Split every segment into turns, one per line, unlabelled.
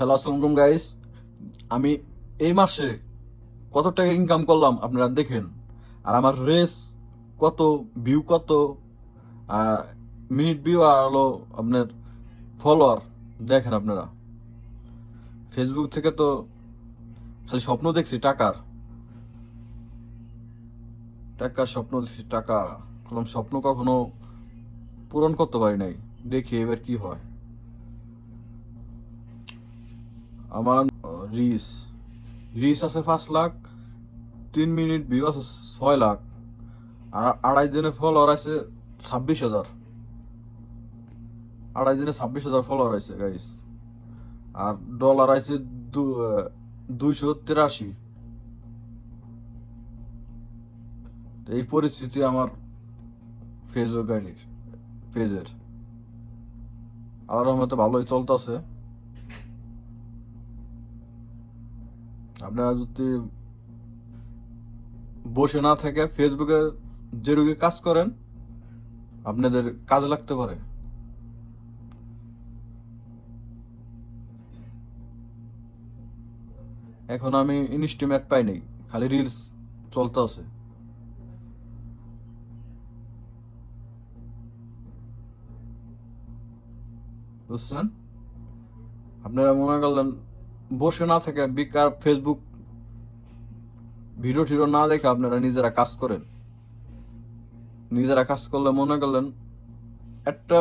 Hello, আসসালামু guys. আমি এই মাসে কত টাকা ইনকাম করলাম আপনারা দেখেন। আর আমার রেস কত, ভিউ কত, মিনিট ভিউ আর হলো আপনার ফলোয়ার দেখেন আপনারা। ফেসবুক থেকে তো খালি স্বপ্ন দেখছি টাকার, টাকার স্বপ্ন দেখছি টাকা। কোনো স্বপ্ন কখনো পূরণ করতে পারি নাই। দেখি এবার কি হয়। আমার রিস রিস আছে 5 লাখ, 3 মিনিট ভিউ আছে 6 লাখ, আর 2.5 দিনে ফলোয়ার আছে 26,000। 2.5 দিনে 26,000 ফলোয়ার আছে গাইস। আর ডলার আছে 283। এই পরিস্থিতি আমার ফেসবুক আইডির পেজের। আল্লাহর রহমতে ভালোই চলতেছে। আপনারা যদি বসে না থেকে ফেসবুকে যেটুকু কাজ করেন আপনাদের কাজে লাগতে পারে। এখন আমি ইনস্টিমেট পাই নাই, খালি রিলস চলতেছে, বুঝছেন? আপনারা মনে করলেন বসে না থেকে বেকার ফেসবুক ভিডিও টিডিও না দেখে আপনারা নিজেরা কাজ করেন। নিজেরা কাজ করলে মনে করলেন একটা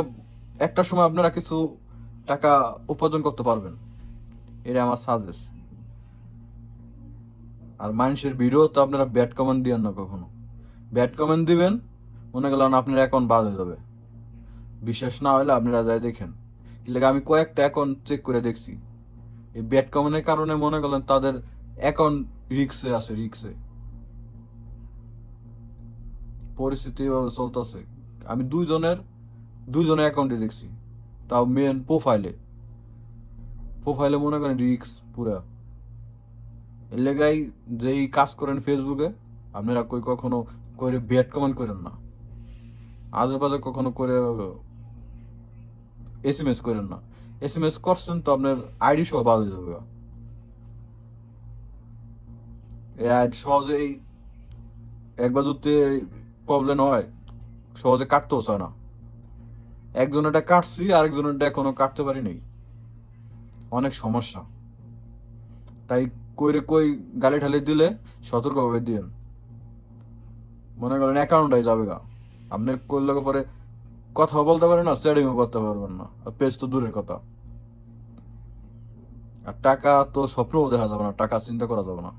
একটা সময় আপনারা কিছু টাকা উপার্জন করতে পারবেন। এটা আমার সাজেস্ট। আর মানুষের ভিডিও তো আপনারা ব্যাড কমেন্ট দিবেন না কখনো। ব্যাড কমেন্ট দিবেন, মনে করলেন আপনার অ্যাকাউন্ট বাদ হয়ে যাবে। বিশ্বাস না হলে আপনারা যাই দেখেন। কিন্তু আমি কয়েকটা অ্যাকাউন্ট চেক করে দেখছি, এই ব্যাড কমেন্টের কারণে মনে করলেন তাদের অ্যাকাউন্ট রিক্সে আছে, রিক্সে। পরিস্থিতি চলতেছে। আমি দুইজনের অ্যাকাউন্টে দেখছি, তাও মেন প্রোফাইলে। প্রোফাইলে মনে করেন রিক্স পুরা। এর লেগাই যেই কাজ করেন ফেসবুকে আপনারা কখনো করে ব্যাড কমেন্ট করেন না। আজে বাজে কখনো করে এসএমএস করেন না। এসএমএস করছেন তো আপনার আইডি সহ বাদ হয়ে যাবে। এই আইডি সহজেই একবার যদি প্রবলেম হয় সহজে কাটতেও চায় না। একজনেরটা কাটছি, আরেকজনেরটা এখনো কাটতে পারি নাই। অনেক সমস্যা। তাই কই গালি ঠালি দিলে সতর্কভাবে দিয়েন। মনে করেন অ্যাকাউন্টটাই যাবে গা। আপনি করলে পরে কথা বলতে পারেন না, চ্যাটিংও করতে পারবেন না, আর পেজ তো দূরের কথা। আর টাকা তো স্বপ্নও দেখা যাবে না, টাকা চিন্তা করা যাবে না।